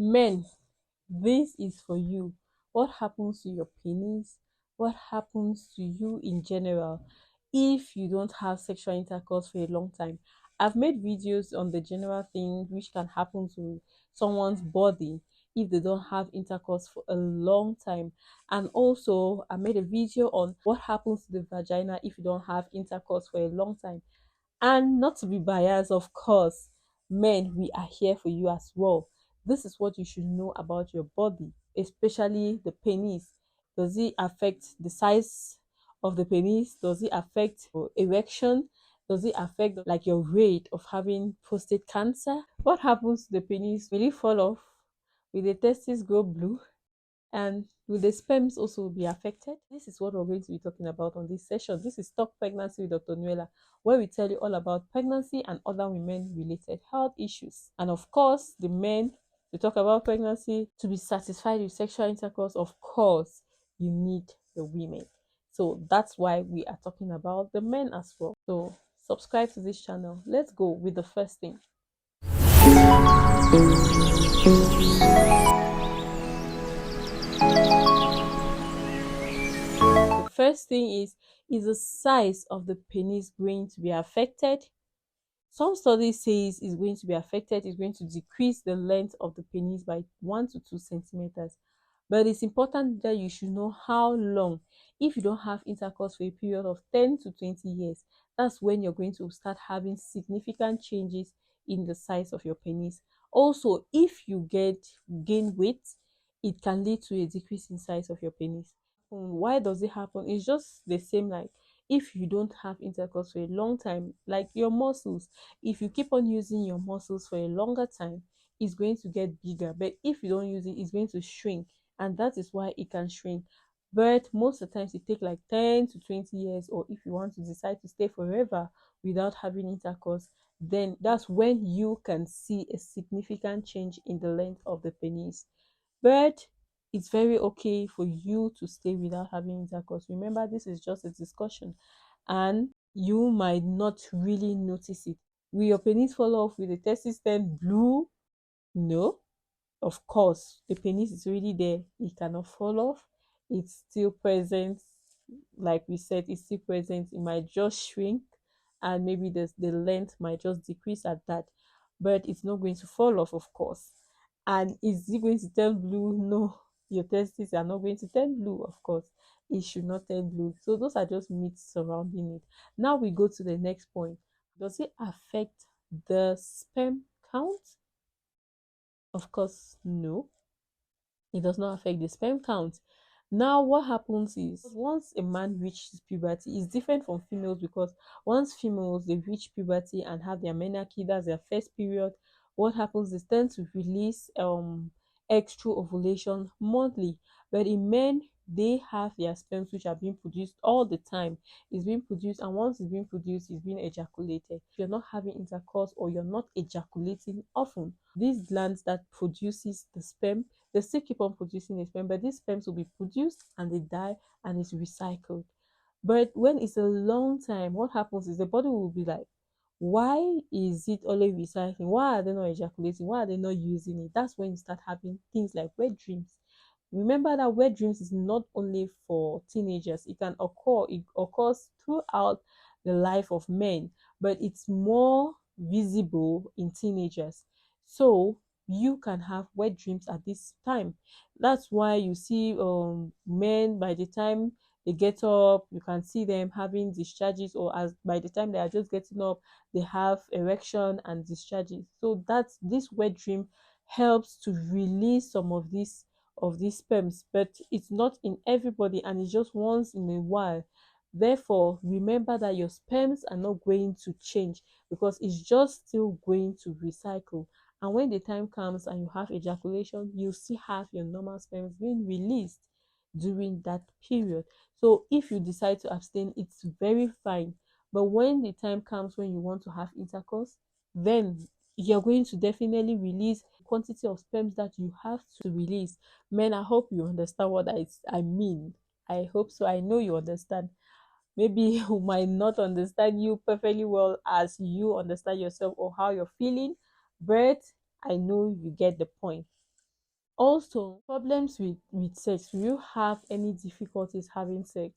Men, this is for you. What happens to your penis? What happens to you in general if you don't have sexual intercourse for a long time? I've made videos on the general thing which can happen to someone's body if they don't have intercourse for a long time. And also, I made a video on what happens to the vagina if you don't have intercourse for a long time. And not to be biased, of course, men, we are here for you as well. This is what you should know about your body, especially the penis. Does it affect the size of the penis? Does it affect your erection? Does it affect like your rate of having prostate cancer? What happens to the penis? Will it fall off? Will the testes go blue? And will the sperms also be affected? This is what we're going to be talking about on this session. This is Talk Pregnancy with Dr. Noella, where we tell you all about pregnancy and other women related health issues. And of course, the men, to talk about pregnancy, to be satisfied with sexual intercourse, of course, you need the women. So that's why we are talking about the men as well. So subscribe to this channel. Let's go with the first thing. The first thing is the size of the penis going to be affected? Some studies says it's going to be affected, it's going to decrease the length of the penis by 1 to 2 centimeters. But it's important that you should know how long. If you don't have intercourse for a period of 10 to 20 years, that's when you're going to start having significant changes in the size of your penis. Also, if you gain weight, it can lead to a decrease in size of your penis. Why does it happen? It's just the same like if you don't have intercourse for a long time, like your muscles, if you keep on using your muscles for a longer time, it's going to get bigger. But if you don't use it, it's going to shrink, and that is why it can shrink. But most of the times it takes like 10 to 20 years, or if you want to decide to stay forever without having intercourse, then that's when you can see a significant change in the length of the penis. But it's very okay for you to stay without having intercourse. Remember, this is just a discussion, and you might not really notice it. Will your penis fall off? Will the testis turn blue? No, of course, the penis is already there. It cannot fall off. It's still present. Like we said, it's still present. It might just shrink, and maybe the length might just decrease at that, but it's not going to fall off, of course. And is it going to turn blue? No, your testes are not going to turn blue, of course. It should not turn blue. So those are just myths surrounding it. Now we go to the next point. Does it affect the sperm count? Of course, no. It does not affect the sperm count. Now, what happens is once a man reaches puberty, it's different from females because once females they reach puberty and have their menarche, that's their first period, what happens is tend to release extra ovulation monthly. But in men, they have their sperms which are being produced all the time. It's being produced, and once it's being produced, it's being ejaculated. If you're not having intercourse or you're not ejaculating often, these glands that produces the sperm, they still keep on producing the sperm, but these sperms will be produced and they die and it's recycled. But when it's a long time, what happens is the body will be like, why is it only recycling? Why are they not ejaculating? Why are they not using it? That's when you start having things like wet dreams. Remember that wet dreams is not only for teenagers, it can occur, it occurs throughout the life of men, but it's more visible in teenagers. So you can have wet dreams at this time. That's why you see men by the time they get up, you can see them having discharges, or as by the time they are just getting up, they have erection and discharges. So that's this wet dream helps to release some of these sperms, but it's not in everybody and it's just once in a while. Therefore, remember that your sperms are not going to change because it's just still going to recycle. And when the time comes and you have ejaculation, you still have your normal sperms being released during that period. So if you decide to abstain, it's very fine. But when the time comes when you want to have intercourse, then you're going to definitely release the quantity of sperms that you have to release. Men, I hope you understand what I mean. I hope so. I know you understand. Maybe you might not understand you perfectly well as you understand yourself or how you're feeling, but I know you get the point. Also, problems with sex. Do you have any difficulties having sex?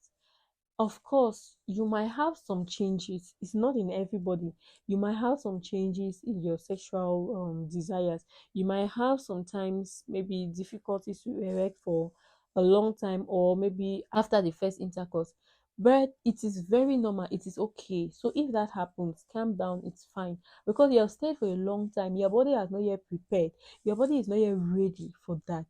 Of course, you might have some changes. It's not in everybody. You might have some changes in your sexual desires. You might have sometimes maybe difficulties to erect for a long time, or maybe after the first intercourse. But it is very normal. It is okay. So if that happens, calm down. It's fine, because you have stayed for a long time. Your body has not yet prepared. Your body is not yet ready for that.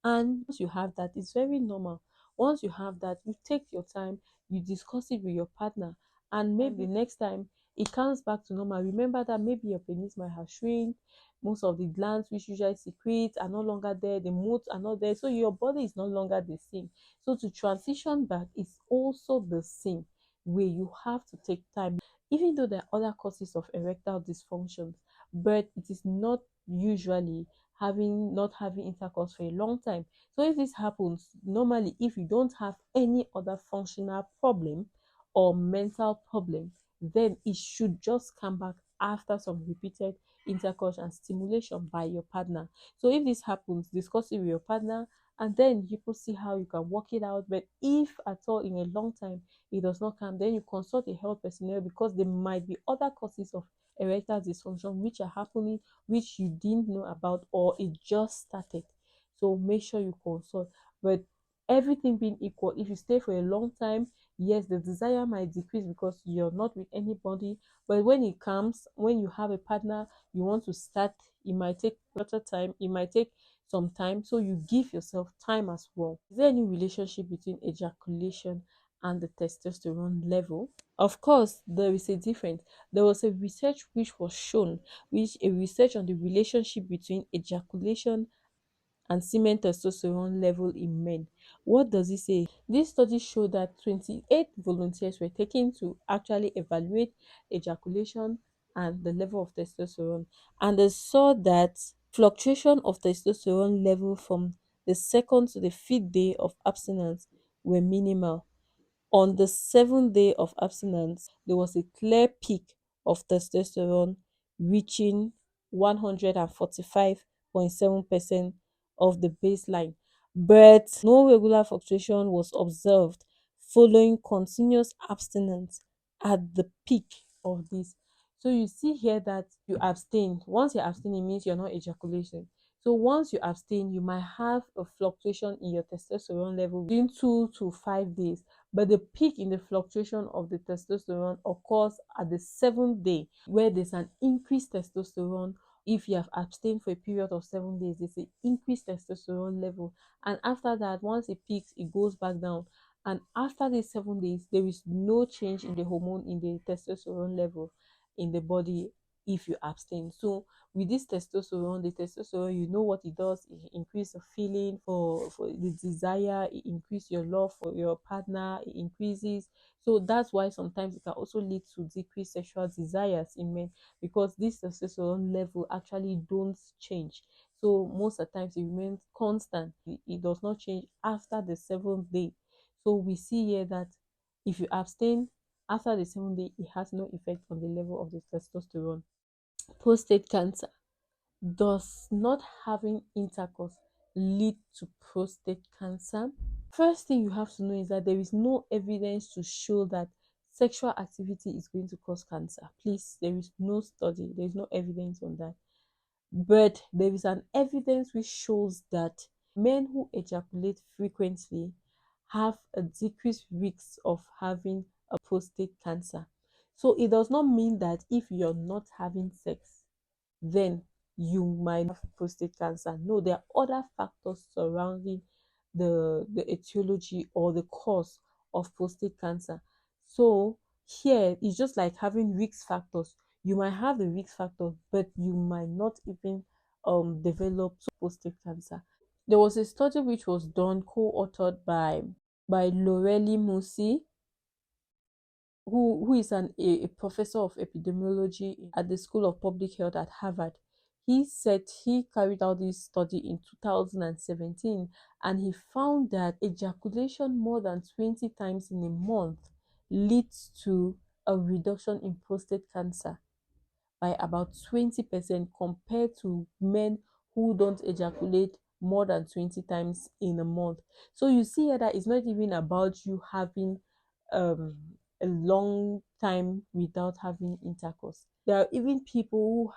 And once you have that, it's very normal. Once you have that, you take your time, you discuss it with your partner, and maybe the next time it comes back to normal, remember that maybe your penis might have shrink, most of the glands which usually secrete are no longer there, the modes are not there, so your body is no longer the same. So to transition back is also the same way. You have to take time, even though there are other causes of erectile dysfunctions, but it is not usually not having intercourse for a long time. So if this happens, normally if you don't have any other functional problem or mental problem, then it should just come back after some repeated intercourse and stimulation by your partner. So if this happens, discuss it with your partner, and then you could see how you can work it out. But if at all in a long time it does not come, then you consult a health personnel, because there might be other causes of erectile dysfunction which are happening, which you didn't know about, or it just started. So make sure you consult. But everything being equal, if you stay for a long time, yes, the desire might decrease because you're not with anybody. But when it comes, when you have a partner, you want to start, it might take better time, it might take some time. So you give yourself time as well. Is there any relationship between ejaculation and the testosterone level? Of course, there is a difference. There was a research which was shown, which a research on the relationship between ejaculation and semen testosterone level in men. What does it say? This study showed that 28 volunteers were taken to actually evaluate ejaculation and the level of testosterone, and they saw that fluctuation of testosterone level from the second to the fifth day of abstinence were minimal. On the seventh day of abstinence, there was a clear peak of testosterone reaching 145.7% of the baseline, but no regular fluctuation was observed following continuous abstinence at the peak of this. So you see here that you abstain. Once you're abstaining, it means you're not ejaculating. So once you abstain, you might have a fluctuation in your testosterone level within 2 to 5 days, but the peak in the fluctuation of the testosterone occurs at the seventh day, where there's an increased testosterone. If you have abstained for a period of 7 days, there's an increased testosterone level. And after that, once it peaks, it goes back down. And after these 7 days, there is no change in the hormone, in the testosterone level in the body if you abstain. So with this testosterone, the testosterone, you know what it does, it increase the feeling for the desire, it increase your love for your partner, it increases. So that's why sometimes it can also lead to decreased sexual desires in men, because this testosterone level actually don't change. So most of the times it remains constant. It does not change after the seventh day. So we see here that if you abstain after the seventh day, it has no effect on the level of the testosterone. Prostate cancer. Does not having intercourse lead to prostate cancer? First thing you have to know is that there is no evidence to show that sexual activity is going to cause cancer. Please, there is no study, there is no evidence on that. But there is an evidence which shows that men who ejaculate frequently have a decreased risk of having a prostate cancer. So it does not mean that if you're not having sex, then you might have prostate cancer. No, there are other factors surrounding the etiology or the cause of prostate cancer. So here it's just like having risk factors. You might have the risk factor, but you might not even develop prostate cancer. There was a study which was done, co-authored by Lorelli Musi, who is a professor of epidemiology at the School of Public Health at Harvard. He said he carried out this study in 2017, and he found that ejaculation more than 20 times in a month leads to a reduction in prostate cancer by about 20% compared to men who don't ejaculate more than 20 times in a month. So you see here that it's not even about you having um a long time without having intercourse. There are even people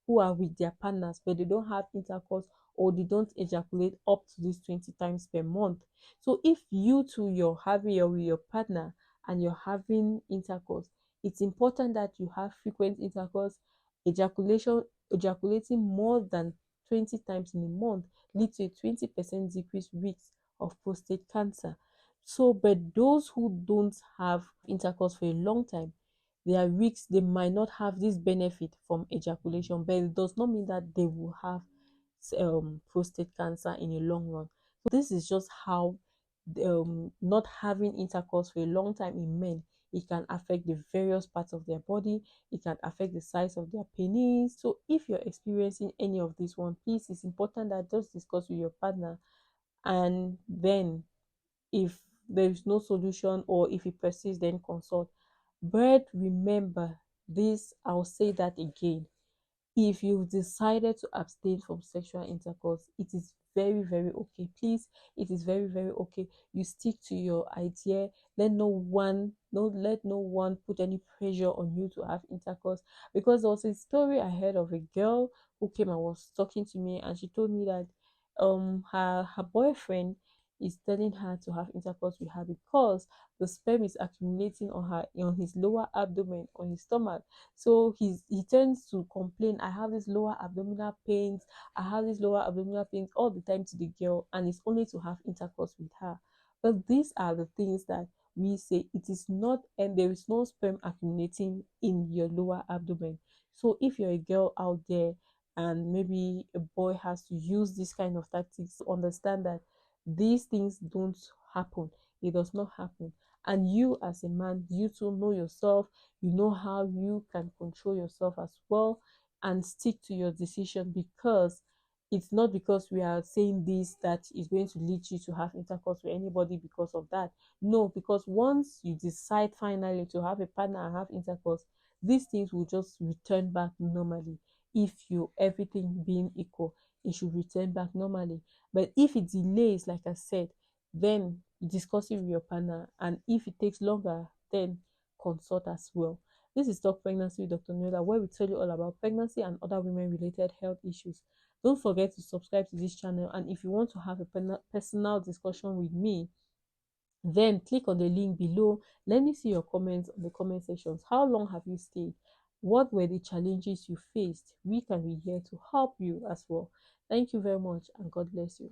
who are with their partners but they don't have intercourse, or they don't ejaculate up to this 20 times per month. So if you two you're having your with your partner and you're having intercourse, it's important that you have frequent intercourse. Ejaculating more than 20 times in a month leads to a 20% decreased risk of prostate cancer. So, but those who don't have intercourse for a long time, their risks, they might not have this benefit from ejaculation, but it does not mean that they will have prostate cancer in a long run. So this is just how not having intercourse for a long time in men, it can affect the various parts of their body. It can affect the size of their penis. So if you're experiencing any of this one, please, it's important that just discuss with your partner, and then if there is no solution or if it persists, then consult. But remember this, I'll say that again: if you've decided to abstain from sexual intercourse, it is very, very okay. Please, it is very, very okay. You stick to your idea. Let no one put any pressure on you to have intercourse. Because there was a story I heard of a girl who came and was talking to me, and she told me that her boyfriend is telling her to have intercourse with her because the sperm is accumulating on his lower abdomen, on his stomach. So he tends to complain, I have this lower abdominal pains, I have this lower abdominal pains all the time to the girl, and it's only to have intercourse with her. But these are the things that we say it is not, and there is no sperm accumulating in your lower abdomen. So if you're a girl out there and maybe a boy has to use this kind of tactics, to understand that these things don't happen. It does not happen. And you as a man, you too know yourself. You know how you can control yourself as well, and stick to your decision, because it's not because we are saying this that is going to lead you to have intercourse with anybody because of that. No, because once you decide finally to have a partner and have intercourse, these things will just return back normally. If you everything being equal, it should return back normally. But if it delays, like I said, then discuss it with your partner, and if it takes longer, then consult as well. This is Talk Pregnancy with Dr. Noella, where we tell you all about pregnancy and other women related health issues. Don't forget to subscribe to this channel, and if you want to have a personal discussion with me, then click on the link below. Let me see your comments on the comment sections. How long have you stayed? What were the challenges you faced? We can be here to help you as well. Thank you very much, and God bless you.